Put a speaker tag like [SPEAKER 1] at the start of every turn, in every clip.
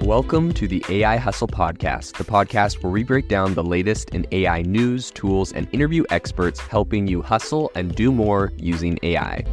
[SPEAKER 1] Welcome to the AI Hustle Podcast, the podcast where we break down the latest in AI news, tools, and interview experts helping you hustle and do more using AI.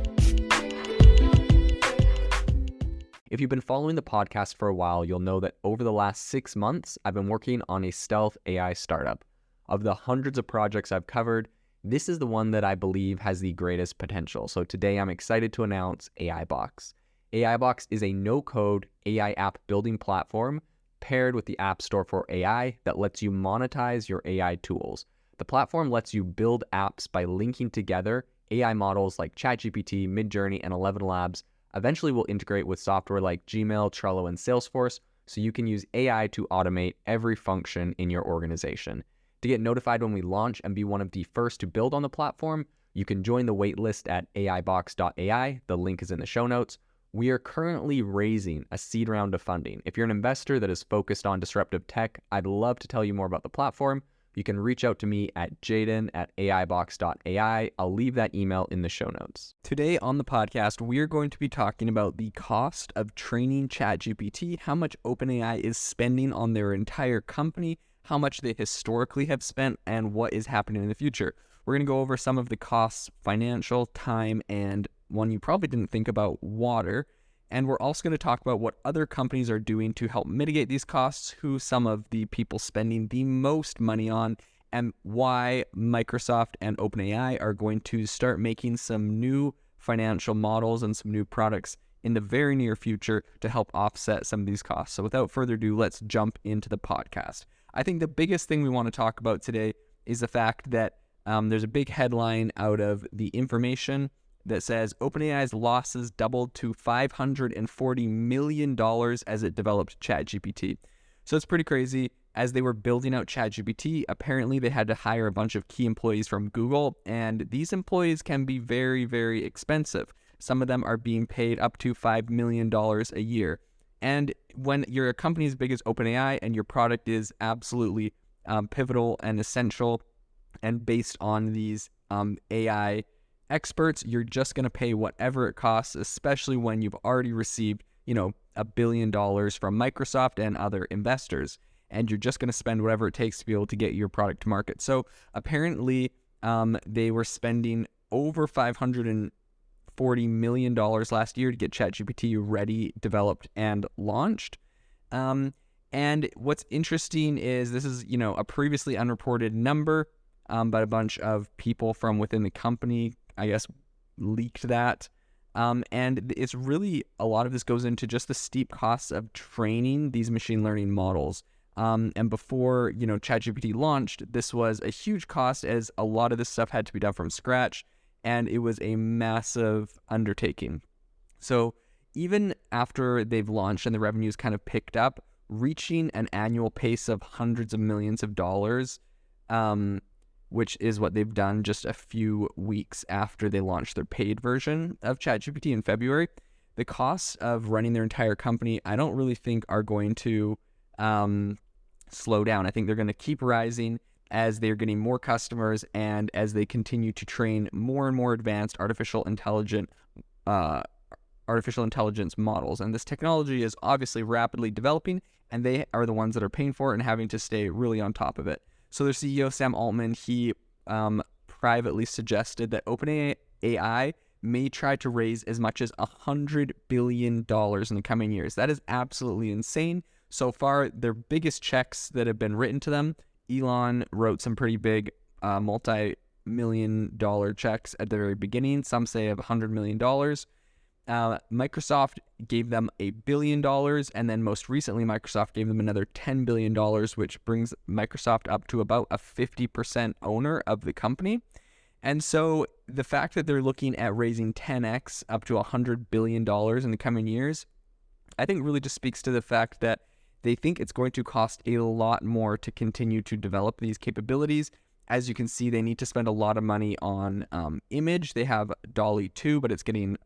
[SPEAKER 1] If you've been following the podcast for a while, you'll know that over the last 6 months, I've been working on a stealth AI startup. Of the hundreds of projects I've covered, this is the one that I believe has the greatest potential. So today I'm excited to announce AIBox. AIBox is a no-code AI app building platform paired with the App Store for AI that lets you monetize your AI tools. The platform lets you build apps by linking together AI models like ChatGPT, Midjourney, and 11 Labs. Eventually will integrate with software like Gmail, Trello, and Salesforce, so you can use AI to automate every function in your organization. To get notified when we launch and be one of the first to build on the platform, you can join the waitlist at aibox.ai. The link is in the show notes. We are currently raising a seed round of funding. If you're an investor that is focused on disruptive tech, I'd love to tell you more about the platform. You can reach out to me at jaden@aibox.ai. I'll leave that email in the show notes. Today on the podcast, we are going to be talking about the cost of training ChatGPT, how much OpenAI is spending on their entire company, how much they historically have spent, and what is happening in the future. We're going to go over some of the costs, financial, time, and one you probably didn't think about, water. And we're also going to talk about what other companies are doing to help mitigate these costs, who some of the people spending the most money on, and why Microsoft and OpenAI are going to start making some new financial models and some new products in the very near future to help offset some of these costs. So without further ado, let's jump into the podcast. I think the biggest thing we want to talk about today is the fact that there's a big headline out of The Information that says OpenAI's losses doubled to $540 million as it developed ChatGPT. So it's pretty crazy. As they were building out ChatGPT, apparently they had to hire a bunch of key employees from Google, and these employees can be very, very expensive. Some of them are being paid up to $5 million a year. And when you're a company as big as OpenAI and your product is absolutely pivotal and essential and based on these AI experts, you're just going to pay whatever it costs, especially when you've already received, $1 billion from Microsoft and other investors, and you're just going to spend whatever it takes to be able to get your product to market. So apparently they were spending over $540 million last year to get ChatGPT ready, developed, and launched. And what's interesting is this is, a previously unreported number, but a bunch of people from within the company, I guess, leaked that. And it's really, a lot of this goes into just the steep costs of training these machine learning models. And before, ChatGPT launched, this was a huge cost as a lot of this stuff had to be done from scratch, and it was a massive undertaking. So even after they've launched and the revenues kind of picked up, reaching an annual pace of hundreds of millions of dollars, which is what they've done just a few weeks after they launched their paid version of ChatGPT in February. The costs of running their entire company, I don't really think are going to slow down. I think they're going to keep rising as they're getting more customers and as they continue to train more and more advanced artificial intelligence models. And this technology is obviously rapidly developing, and they are the ones that are paying for it and having to stay really on top of it. So their CEO, Sam Altman, he privately suggested that OpenAI may try to raise as much as $100 billion in the coming years. That is absolutely insane. So far, their biggest checks that have been written to them, Elon wrote some pretty big multi-million-dollar checks at the very beginning. Some say of $100 million. Microsoft gave them $1 billion, and then most recently Microsoft gave them another $10 billion, which brings Microsoft up to about a 50% owner of the company. And so the fact that they're looking at raising 10x up to $100 billion in the coming years, I think really just speaks to the fact that they think it's going to cost a lot more to continue to develop these capabilities. As you can see, they need to spend a lot of money on image. They have DALL-E 2, but it's getting,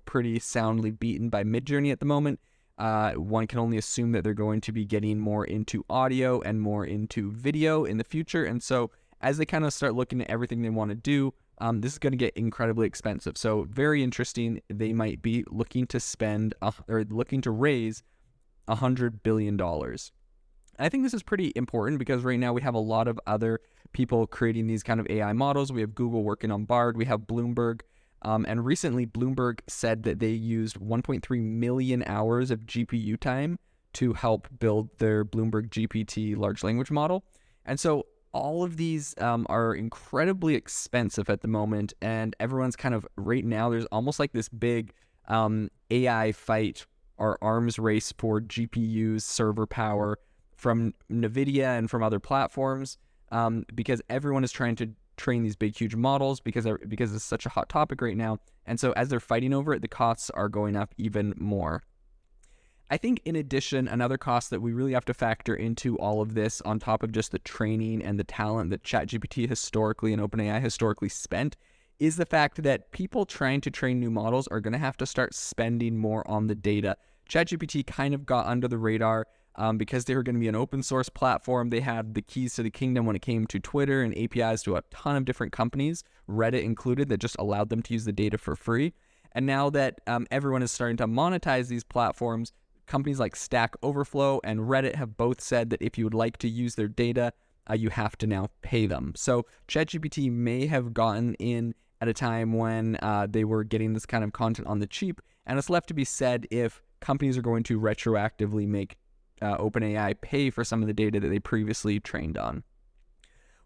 [SPEAKER 1] pretty soundly beaten by Midjourney at the moment. One can only assume that they're going to be getting more into audio and more into video in the future. And so as they kind of start looking at everything they want to do, this is going to get incredibly expensive. So very interesting. They might be looking to spend or looking to raise $100 billion. I think this is pretty important because right now we have a lot of other people creating these kind of AI models. We have Google working on Bard. We have Bloomberg. And recently, Bloomberg said that they used 1.3 million hours of GPU time to help build their Bloomberg GPT large language model. And so all of these are incredibly expensive at the moment. And everyone's kind of right now, there's almost like this big AI fight or arms race for GPUs, server power from NVIDIA and from other platforms, because everyone is trying to train these big, huge models because it's such a hot topic right now. And so as they're fighting over it, the costs are going up even more. I think in addition, another cost that we really have to factor into all of this on top of just the training and the talent that ChatGPT historically and OpenAI historically spent is the fact that people trying to train new models are going to have to start spending more on the data. ChatGPT kind of got under the radar because they were going to be an open source platform. They had the keys to the kingdom when it came to Twitter and APIs to a ton of different companies, Reddit included, that just allowed them to use the data for free. And now that everyone is starting to monetize these platforms, companies like Stack Overflow and Reddit have both said that if you would like to use their data, you have to now pay them. So ChatGPT may have gotten in at a time when they were getting this kind of content on the cheap, and it's left to be said if companies are going to retroactively make OpenAI pay for some of the data that they previously trained on.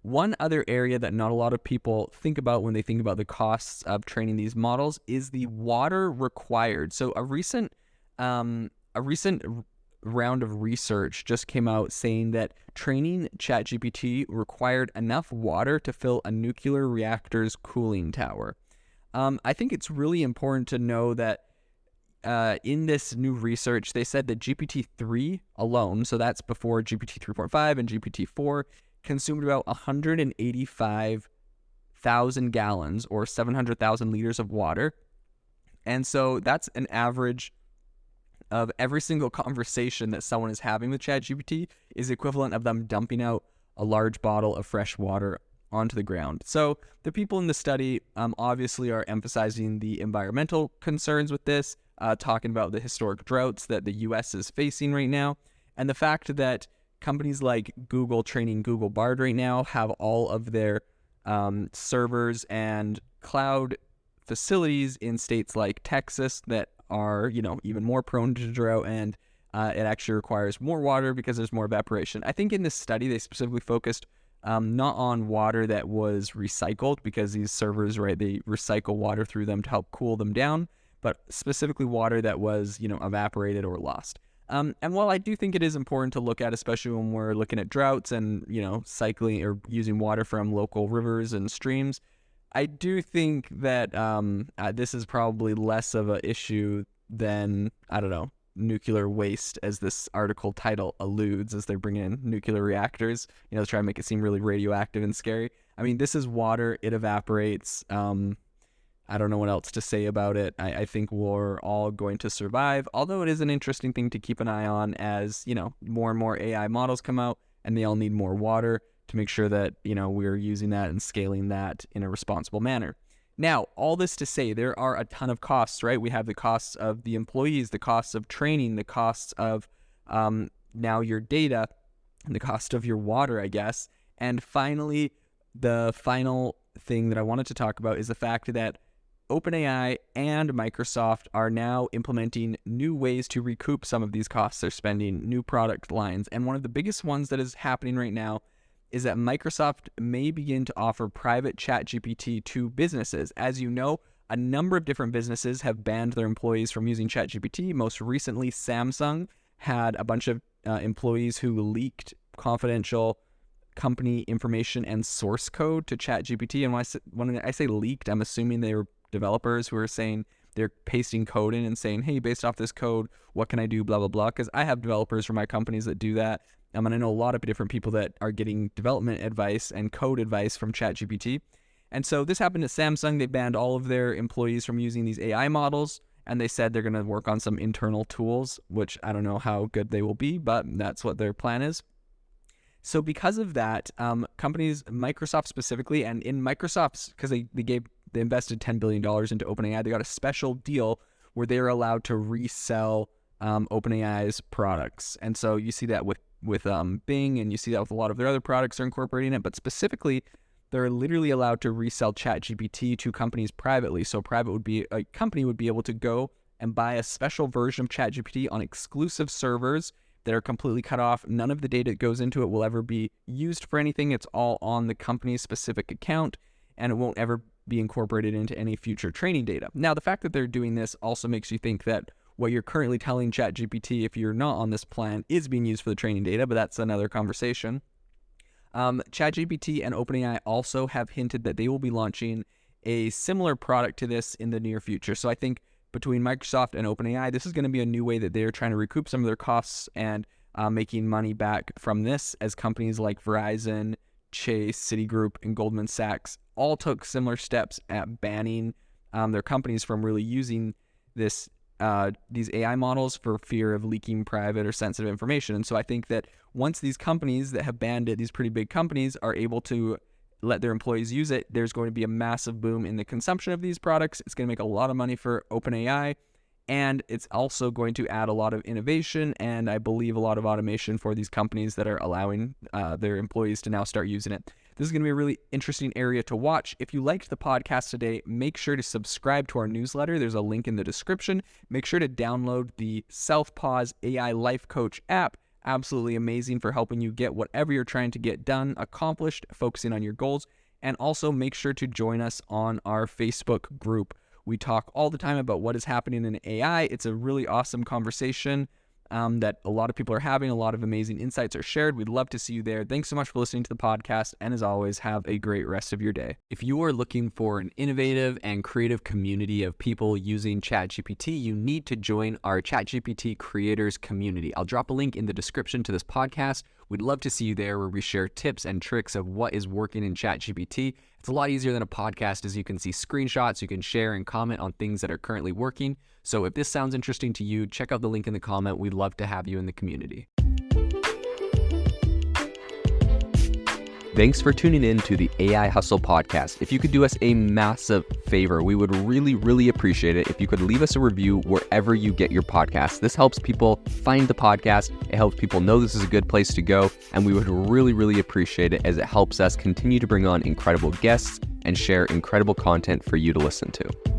[SPEAKER 1] One other area that not a lot of people think about when they think about the costs of training these models is the water required. So a recent round of research just came out saying that training ChatGPT required enough water to fill a nuclear reactor's cooling tower. I think it's really important to know that in this new research, they said that GPT-3 alone, so that's before GPT 3.5 and GPT-4, consumed about 185,000 gallons or 700,000 liters of water. And so that's an average of every single conversation that someone is having with ChatGPT is equivalent of them dumping out a large bottle of fresh water onto the ground. So the people in the study obviously are emphasizing the environmental concerns with this, talking about the historic droughts that the US is facing right now, and the fact that companies like Google training Google Bard right now have all of their servers and cloud facilities in states like Texas that are, even more prone to drought, and it actually requires more water because there's more evaporation. I think in this study, they specifically focused not on water that was recycled, because these servers, right, they recycle water through them to help cool them down, but specifically water that was, evaporated or lost. And while I do think it is important to look at, especially when we're looking at droughts and, cycling or using water from local rivers and streams, I do think that this is probably less of an issue than, nuclear waste, as this article title alludes, as they're bringing in nuclear reactors, to try and make it seem really radioactive and scary. I mean, this is water. It evaporates. I don't know what else to say about it. I think we're all going to survive, although it is an interesting thing to keep an eye on as, more and more AI models come out and they all need more water to make sure that, we're using that and scaling that in a responsible manner. Now, all this to say, there are a ton of costs, right? We have the costs of the employees, the costs of training, the costs of now your data, and the cost of your water, I guess. And finally, the final thing that I wanted to talk about is the fact that OpenAI and Microsoft are now implementing new ways to recoup some of these costs they're spending, new product lines. And one of the biggest ones that is happening right now is that Microsoft may begin to offer private ChatGPT to businesses. As you know, a number of different businesses have banned their employees from using ChatGPT. Most recently, Samsung had a bunch of employees who leaked confidential company information and source code to ChatGPT. And when I say leaked, I'm assuming they were developers who are saying they're pasting code in and saying, hey, based off this code, what can I do, blah, blah, blah. Because I have developers for my companies that do that. And I know a lot of different people that are getting development advice and code advice from ChatGPT. And so this happened at Samsung. They banned all of their employees from using these AI models, and they said they're going to work on some internal tools, which I don't know how good they will be, but that's what their plan is. So because of that, companies, Microsoft specifically, and in Microsoft's, because they invested $10 billion into OpenAI, they got a special deal where they are allowed to resell OpenAI's products. And so you see that with Bing, and you see that with a lot of their other products are incorporating it. But specifically, they're literally allowed to resell ChatGPT to companies privately. So a company would be able to go and buy a special version of ChatGPT on exclusive servers that are completely cut off. None of the data that goes into it will ever be used for anything. It's all on the company's specific account, and it won't ever be incorporated into any future training data. Now, the fact that they're doing this also makes you think that what you're currently telling ChatGPT, if you're not on this plan, is being used for the training data, but that's another conversation. ChatGPT and OpenAI also have hinted that they will be launching a similar product to this in the near future. So I think between Microsoft and OpenAI, this is going to be a new way that they're trying to recoup some of their costs and making money back from this, as companies like Verizon, Chase, Citigroup, and Goldman Sachs all took similar steps at banning their companies from really using these AI models for fear of leaking private or sensitive information. And so I think that once these companies that have banned it, these pretty big companies, are able to let their employees use it, there's going to be a massive boom in the consumption of these products. It's going to make a lot of money for OpenAI, and it's also going to add a lot of innovation and I believe a lot of automation for these companies that are allowing their employees to now start using it. This is going to be a really interesting area to watch. If you liked the podcast today, make sure to subscribe to our newsletter. There's a link in the description. Make sure to download the Self-Pause AI Life Coach app. Absolutely amazing for helping you get whatever you're trying to get done, accomplished, focusing on your goals. And also make sure to join us on our Facebook group. We talk all the time about what is happening in AI. It's a really awesome conversation that a lot of people are having. A lot of amazing insights are shared. We'd love to see you there. Thanks so much for listening to the podcast. And as always, have a great rest of your day. If you are looking for an innovative and creative community of people using ChatGPT, you need to join our ChatGPT creators community. I'll drop a link in the description to this podcast. We'd love to see you there, where we share tips and tricks of what is working in ChatGPT. It's a lot easier than a podcast, as you can see screenshots, you can share and comment on things that are currently working. So if this sounds interesting to you, check out the link in the comment. We'd love to have you in the community. Thanks for tuning in to the AI Hustle podcast. If you could do us a massive favor, we would really, really appreciate it if you could leave us a review wherever you get your podcasts. This helps people find the podcast. It helps people know this is a good place to go. And we would really, really appreciate it, as it helps us continue to bring on incredible guests and share incredible content for you to listen to.